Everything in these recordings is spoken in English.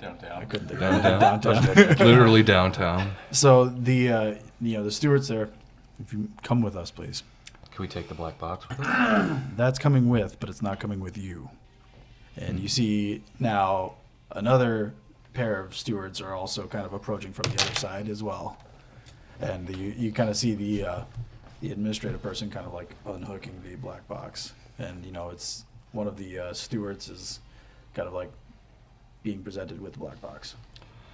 Downtown. I couldn't think Downtown. downtown. Literally downtown. So the the stewards there, if you come with us, please. Can we take the black box with us? That's coming with, but it's not coming with you. And you see now another pair of stewards are also kind of approaching from the other side as well. And you kind of see the administrative person kind of like unhooking the black box. And, it's one of the stewards is kind of like being presented with the black box.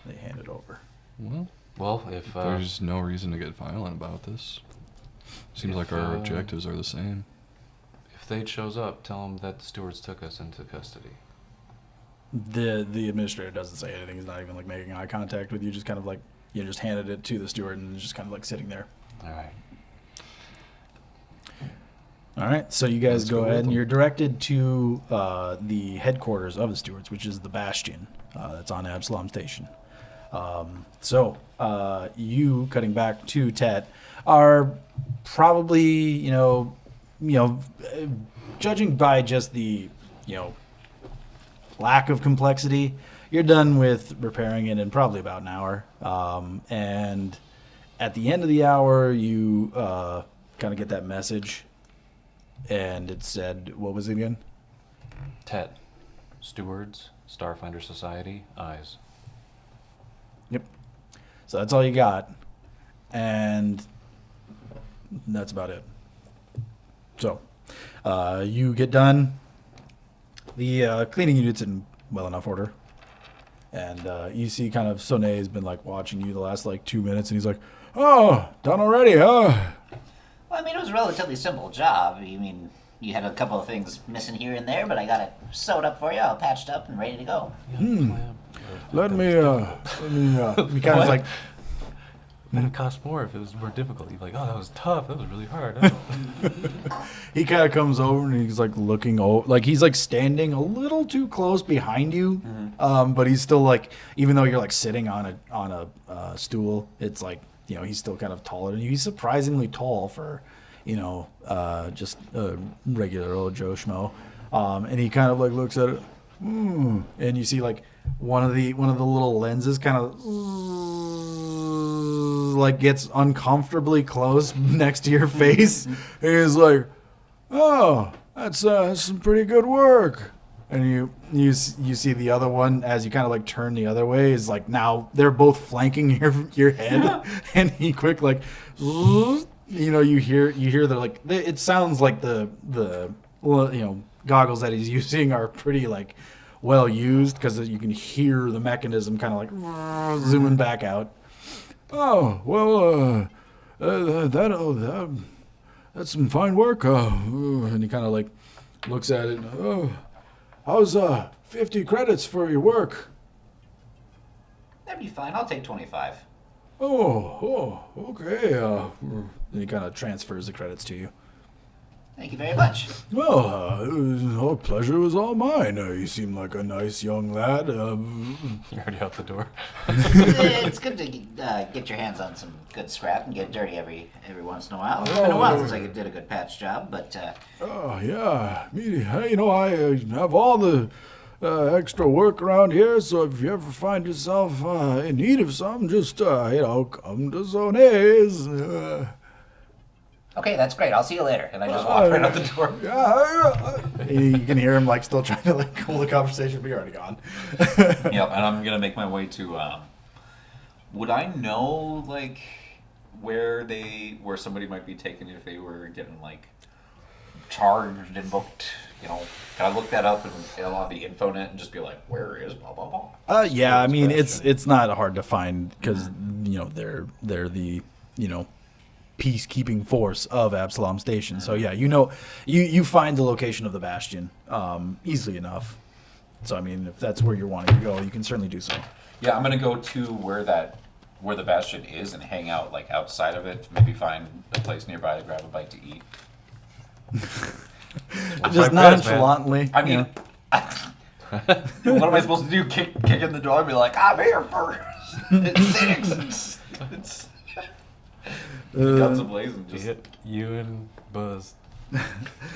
They hand it over. Well, if There's no reason to get violent about this. Seems like our objectives are the same. if Thade shows up, tell him that the stewards took us into custody. The administrator doesn't say anything. He's not even like making eye contact with you. Just kind of like just handed it to the steward and it's just kind of like sitting there. All right. All right, so you guys Let's go go ahead with and them. you're directed to the headquarters of the stewards, which is the Bastion that's on Absalom Station. So you, cutting back to Tet, are probably judging by just the lack of complexity, you're done with repairing it in probably about an hour. And at the end of the hour, you kind of get that message. And it said, what was it again? Tet. Stewards. Starfinder Society. Eyes. Yep. So that's all you got. And that's about it. So you get done. The cleaning unit's in well enough order. And you see kind of Soné has been like watching you the last like 2 minutes. And he's like, oh, done already, huh? Well, I mean, it was a relatively simple job. You had a couple of things missing here and there, but I got it sewed up for you, all patched up and ready to go. Let me he kind of like, Then it cost more if it was more difficult. You'd be like, oh, that was tough. That was really hard. he kind of comes over and he's like looking over, like he's like standing a little too close behind you, but he's still like, even though you're like sitting on a stool, it's like he's still kind of taller than you. He's surprisingly tall for just a regular old Joe Schmo, and he kind of like looks at it, and you see like one of the little lenses kind of like gets uncomfortably close next to your face. And he's like, oh, that's some pretty good work. And you see the other one as you kind of like turn the other way is like now they're both flanking your head. And he quick like you hear the like it sounds like the goggles that he's using are pretty like well used because you can hear the mechanism kind of like zooming back out. Oh, well, that's some fine work. And he kind of like looks at it. Oh, how's 50 credits for your work? That'd be fine. I'll take 25. Oh, okay. Then he kind of transfers the credits to you. Thank you very much. Well, pleasure was all mine. You seem like a nice young lad. You're already out the door. It's good to get your hands on some good scrap and get dirty every once in a while. It's been a while since I did a good patch job, but Oh, yeah. I have all the extra work around here, so if you ever find yourself in need of some, just, come to Zone's. okay, that's great. I'll see you later. And I just walk right out the door. You can hear him, like, still trying to, like, cool the conversation, but you're already gone. Yep, and I'm gonna make my way to. Would I know like where somebody might be taken if they were getting like charged and booked? Can I look that up and on the infonet and just be like, where is blah blah blah? Yeah, I mean, it's not hard to find because they're the peacekeeping force of Absalom Station. So yeah, you find the location of the Bastion easily enough. So I mean, if that's where you're wanting to go, you can certainly do so. Yeah, I'm gonna go to where the bastion is and hang out like outside of it. Maybe find a place nearby to grab a bite to eat. Just nonchalantly. I mean, what am I supposed to do? Kick in the door and be like, I'm here first. It's 6. It's guns ablazing. Just Hit you and Buzz.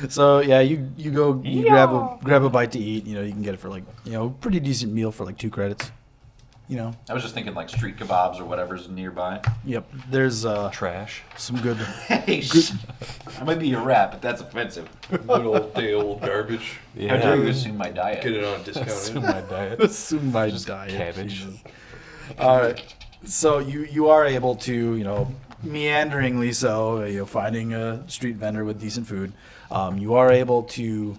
So yeah, you go grab a bite to eat. You can get it for like pretty decent meal for like 2 credits. you know, I was just thinking like street kebabs or whatever's nearby. yep. There's Trash. some good. Hey, that might be your rap, but that's offensive. Good old day old garbage. How dare you assume my diet? Get it on Assume discount. my diet. Assume my Just diet. cabbage. Jesus. All right. So you are able to, you know, meanderingly so, you know, finding a street vendor with decent food. You are able to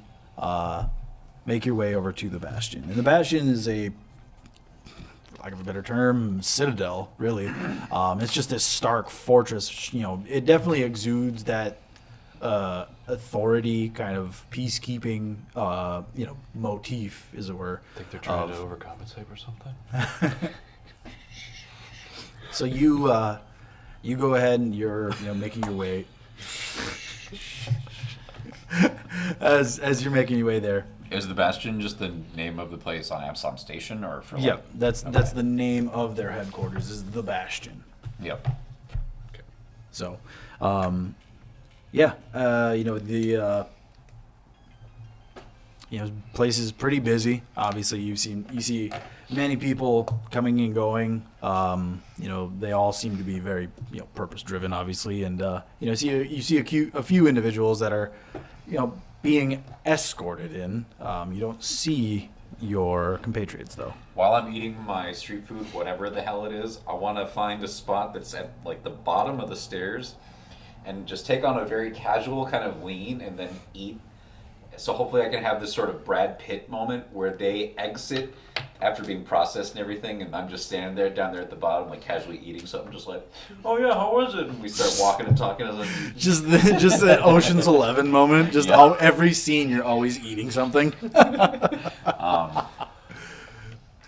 make your way over to the Bastion, and the Bastion is a, for lack of a better term, citadel. Really, it's just this stark fortress. You know, it definitely exudes that authority, kind of peacekeeping, you know, motif, as it were. Think they're trying to overcompensate or something? So you go ahead and you're, you know, making your way. as you're making your way there. Is the Bastion just the name of the place on Absalom Station, or for? Like, Yep, that's the name of their headquarters, is the Bastion. Yep. So, yeah, you know, the you know, place is pretty busy. Obviously, you see many people coming and going. You know, they all seem to be very, you know, purpose driven, obviously, and you know, you see a few individuals that are, you know, being escorted in. You don't see your compatriots though. While I'm eating my street food, whatever the hell it is, I want to find a spot that's at like the bottom of the stairs, and just take on a very casual kind of lean, and then eat. So hopefully I can have this sort of Brad Pitt moment where they exit after being processed and everything, and I'm just standing there down there at the bottom, like casually eating something, just like, oh yeah, how was it? And we start walking and talking. And then, Just that Ocean's 11 moment. Just Yeah. every scene, you're always eating something.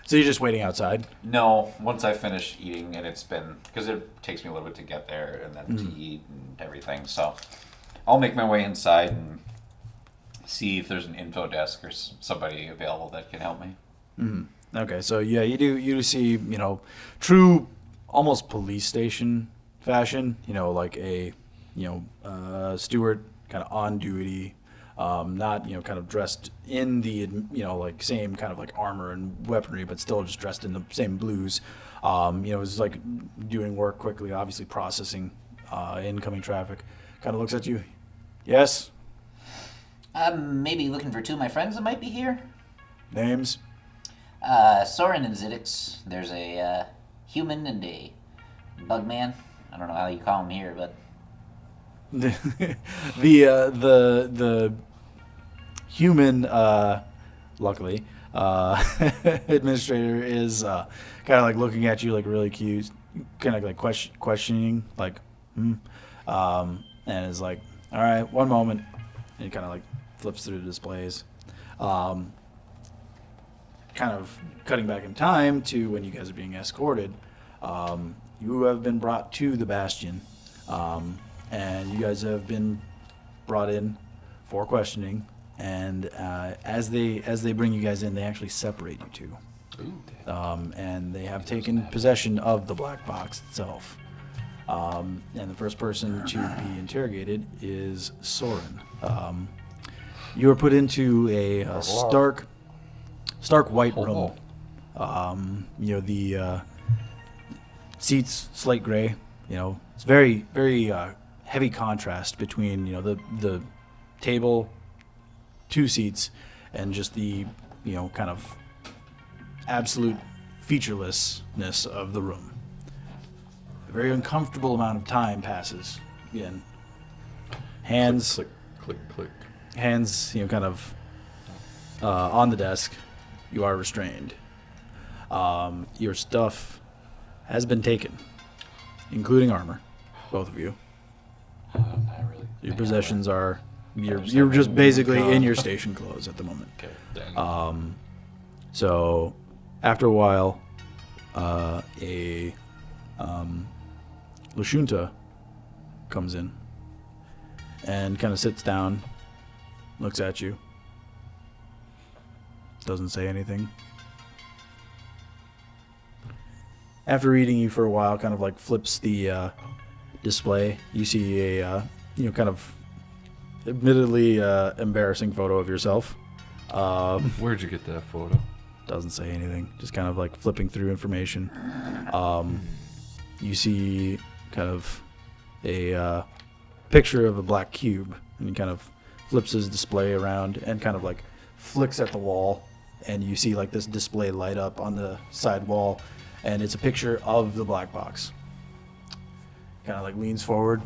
So you're just waiting outside. no, once I finish eating, and it's been, because it takes me a little bit to get there and then to eat and everything, so I'll make my way inside and see if there's an info desk or somebody available that can help me. Okay, so yeah, you do see, you know, true, almost police station fashion. You know, like a, you know, steward kind of on duty, not, you know, kind of dressed in the, you know, like same kind of like armor and weaponry, but still just dressed in the same blues. You know, is like doing work quickly, obviously processing incoming traffic. Kind of looks at you. Yes. I'm maybe looking for two of my friends that might be here. Names. Soren and Ziddix. There's a human and a bug man. I don't know how you call him here, but the human, luckily, administrator is kind of like looking at you like really cute, kind of like questioning, like, and is like, all right, one moment, and he kind of like flips through the displays, kind of cutting back in time to when you guys are being escorted. You have been brought to the Bastion, and you guys have been brought in for questioning. And as they bring you guys in, they actually separate you two. And they have taken possession of the black box itself. And the first person to be interrogated is Soren. You are put into a stark white room. You know, the seats slate gray. You know, it's very heavy contrast between, you know, the table, two seats, and just the, you know, kind of absolute featurelessness of the room. A very uncomfortable amount of time passes. Again, hands, Click, click, click. hands, you know, kind of on the desk. You are restrained. Your stuff has been taken, including armor, both of you. Not really. Your possessions are, you're just basically in your station clothes at the moment. Okay. Dang. So after a while, Lashunta comes in and kind of sits down, looks at you, doesn't say anything. After reading you for a while, kind of like flips the display. You see a you know, kind of admittedly embarrassing photo of yourself. Where'd you get that photo? Doesn't say anything. Just kind of like flipping through information. You see kind of a picture of a black cube, and he kind of flips his display around and kind of like flicks at the wall, and you see like this display light up on the side wall, and it's a picture of the black box. Kind of like leans forward,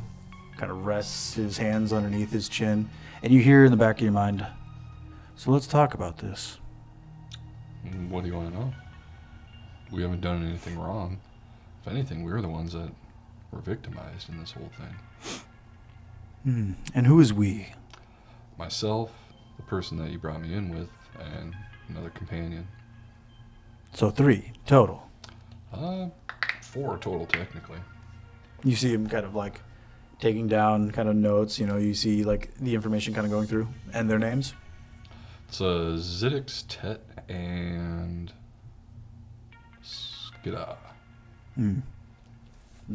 kind of rests his hands underneath his chin, and you hear in the back of your mind, so let's talk about this. What do you want to know? We haven't done anything wrong. If anything, we're the ones that were victimized in this whole thing. And who is we? Myself, the person that you brought me in with, and another companion. So 3 total. 4 total, technically. You see him kind of like taking down kind of notes, you see like the information kind of going through, and their names. It's Ziddix, Tet, and Skida. You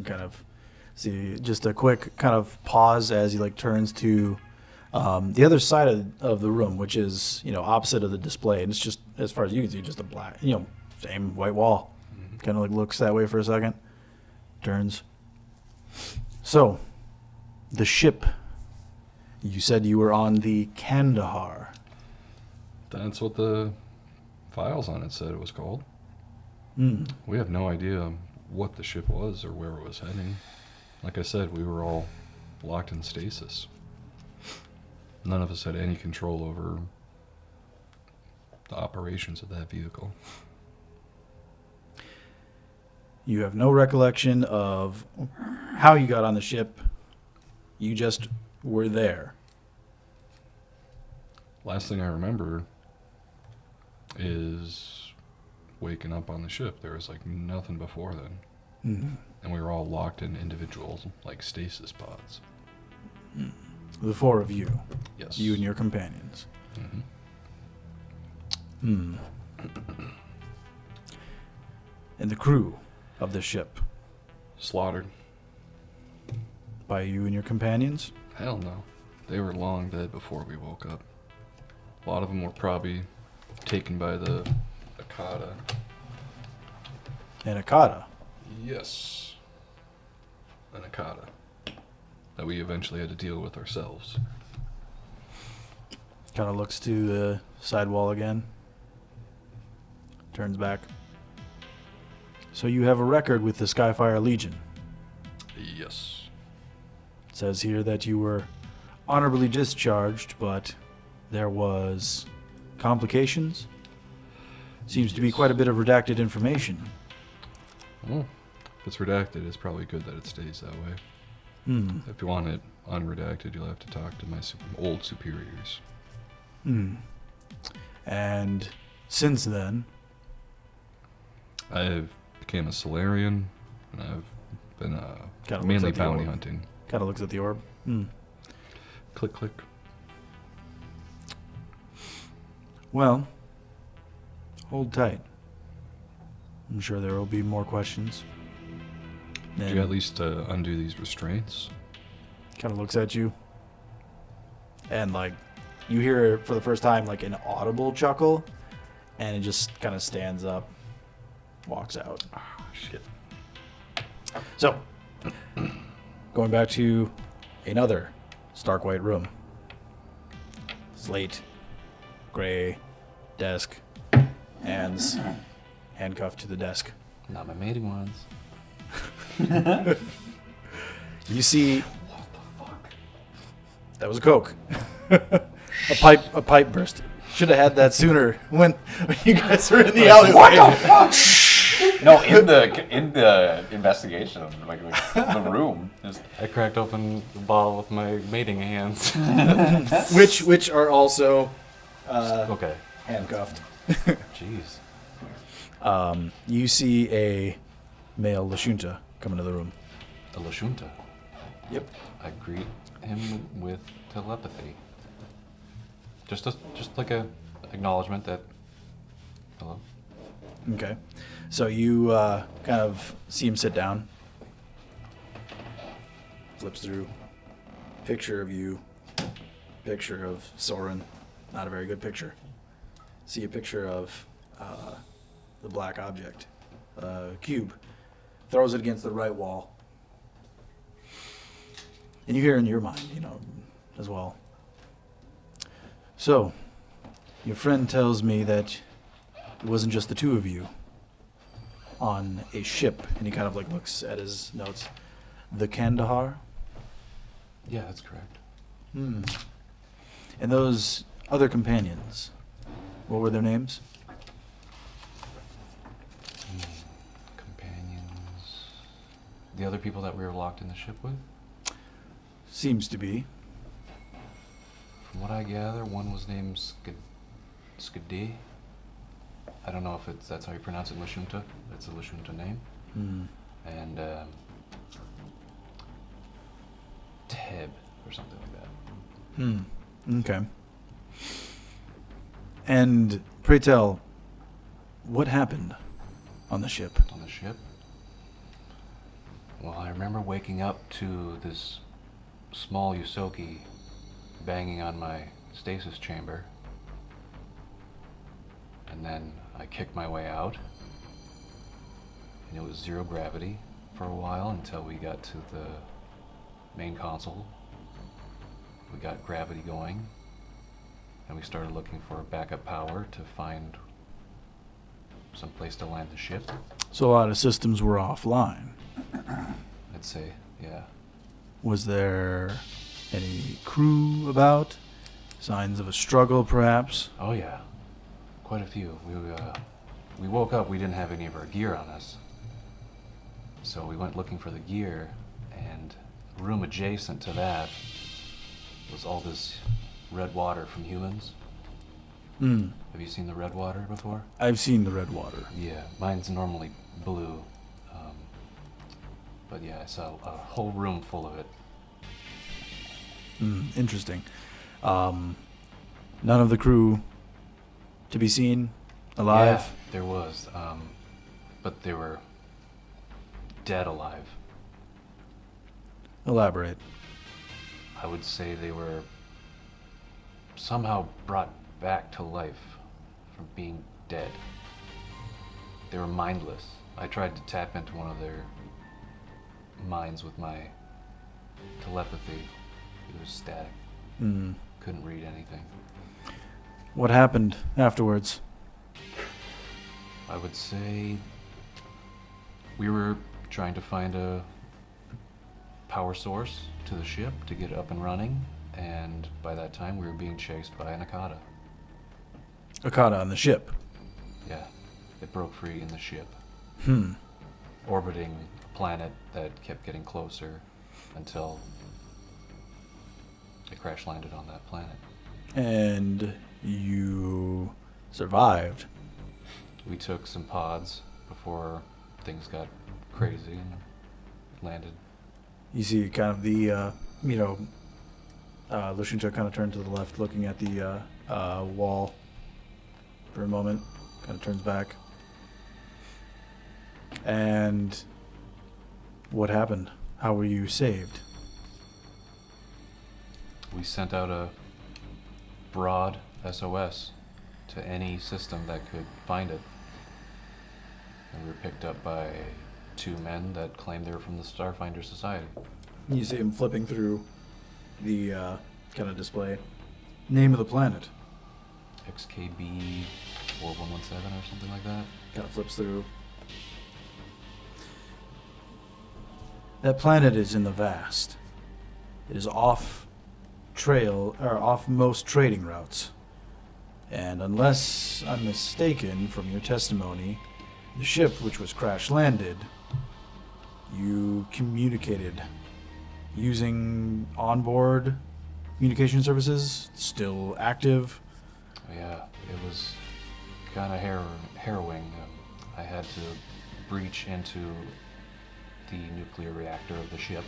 kind of see just a quick kind of pause as he like turns to the other side of the room, which is, opposite of the display. And it's just, as far as you can see, just a black, same white wall. Kind of like looks that way for a second. Turns. So, the ship. You said you were on the Kandahar. That's what the files on it said it was called. We have no idea what the ship was or where it was heading. Like I said, we were all locked in stasis. None of us had any control over the operations of that vehicle. You have no recollection of how you got on the ship. You just were there. Last thing I remember is waking up on the ship. There was like nothing before then. And we were all locked in individual like stasis pods. The 4 of you. Yes. You and your companions. And the crew of the ship. Slaughtered. By you and your companions? Hell no. They were long dead before we woke up. A lot of them were probably taken by the Akata. And Akata. Yes. An Akata. That we eventually had to deal with ourselves. Kind of looks to the side wall again. Turns back. So you have a record with the Skyfire Legion. Yes. It says here that you were honorably discharged, but there was complications. Seems to be quite a bit of redacted information. Well, if it's redacted, it's probably good that it stays that way. If you want it unredacted, you'll have to talk to my old superiors. And since then, I've became a Solarian, and I've been Kinda looks mainly at the bounty orb. hunting. kind of looks at the orb. Click, click. Well, hold tight. I'm sure there will be more questions. Did you at least undo these restraints? Kind of looks at you. And like, you hear for the first time like an audible chuckle, and it just kind of stands up, walks out. Shit. So, going back to another stark white room. Slate, gray, desk, hands handcuffed to the desk. Not my mating ones. You see, what the fuck? That was a Coke. a pipe burst. Should have had that sooner when you guys were in the alleyway. What the fuck? No, in the investigation, like the room. Just, I cracked open the bottle with my mating hands. which are also Okay. handcuffed. Jeez. You see a male Lashunta come into the room. A Lashunta. Yep. I greet him with telepathy. Just like a acknowledgement that, hello. Okay. So you kind of see him sit down. Flips through. Picture of you. Picture of Soren. Not a very good picture. See a picture of the black object, cube, throws it against the right wall. And you hear in your mind, as well. So, your friend tells me that it wasn't just the two of you on a ship, and he kind of like looks at his notes. The Kandahar? Yeah, that's correct. And those other companions, what were their names? Companions. The other people that we were locked in the ship with? Seems to be. From what I gather, one was named Skadi. I don't know if that's how you pronounce it, Lashunta. That's a Lashunta name. And Teb, or something like that. Okay. And pray tell, what happened on the ship? On the ship? Well, I remember waking up to this small Yusoki banging on my stasis chamber. And then I kicked my way out. And it was zero gravity for a while until we got to the main console. We got gravity going. And we started looking for backup power to find some place to land the ship. So a lot of systems were offline. I'd say, yeah. Was there any crew about? Signs of a struggle, perhaps? Oh yeah, quite a few. We woke up, we didn't have any of our gear on us. So we went looking for the gear, and a room adjacent to that was all this red water from humans. Have you seen the red water before? I've seen the red water. Yeah, mine's normally blue. But yeah, I saw a whole room full of it. Interesting. None of the crew to be seen alive? Yeah, there was. But they were dead alive. Elaborate. I would say they were somehow brought back to life from being dead. They were mindless. I tried to tap into one of their minds with my telepathy. It was static. Couldn't read anything. What happened afterwards? I would say we were trying to find a power source to the ship to get it up and running, and by that time we were being chased by an Akata. Akata on the ship. Yeah, it broke free in the ship. Orbiting a planet that kept getting closer until it crash landed on that planet. And you survived. We took some pods before things got crazy and landed. You see kind of the, Lushincha kind of turned to the left looking at the wall for a moment. Kind of turns back. And what happened? How were you saved? We sent out a broad SOS to any system that could find it. And we were picked up by two men that claimed they were from the Starfinder Society. You see him flipping through the kind of display. Name of the planet. XKB 4117 or something like that. Kind of flips through. That planet is in the vast. It is off most trading routes. And unless I'm mistaken from your testimony, the ship which was crash landed, you communicated using onboard communication services, still active. Yeah, it was kind of harrowing. I had to breach into the nuclear reactor of the ship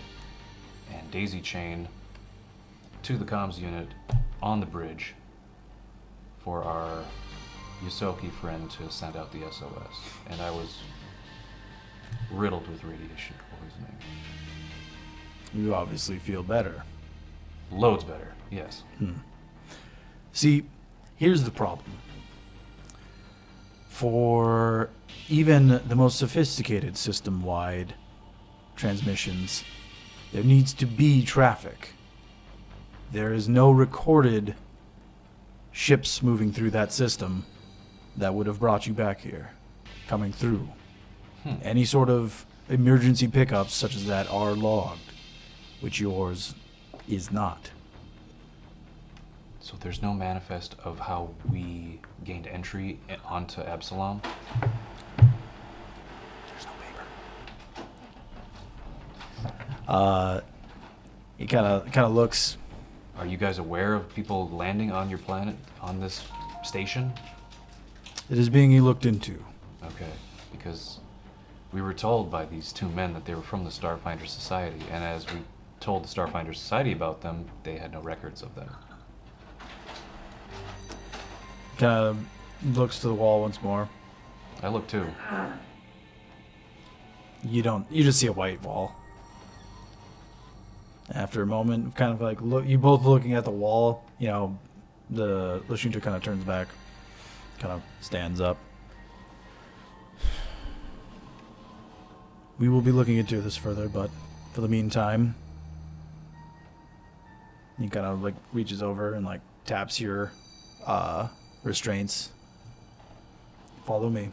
and daisy chain to the comms unit on the bridge for our Yusoki friend to send out the SOS. And I was riddled with radiation poisoning. You obviously feel better. Loads better, yes. See, here's the problem. For even the most sophisticated system-wide transmissions, there needs to be traffic. There is no recorded ships moving through that system that would have brought you back here, coming through. Any sort of emergency pickups such as that are logged, which yours is not. So there's no manifest of how we gained entry onto Absalom? There's no paper. He kind of looks. Are you guys aware of people landing on your planet, on this station? It is being looked into. Okay, because we were told by these two men that they were from the Starfinder Society, and as we told the Starfinder Society about them, they had no records of them. Kind of looks to the wall once more. I look too. You don't. You just see a white wall. After a moment, kind of like look, you both looking at the wall. You know, the Lashunta kind of turns back, kind of stands up. We will be looking into this further, but for the meantime, he kind of like reaches over and like taps your restraints. Follow me.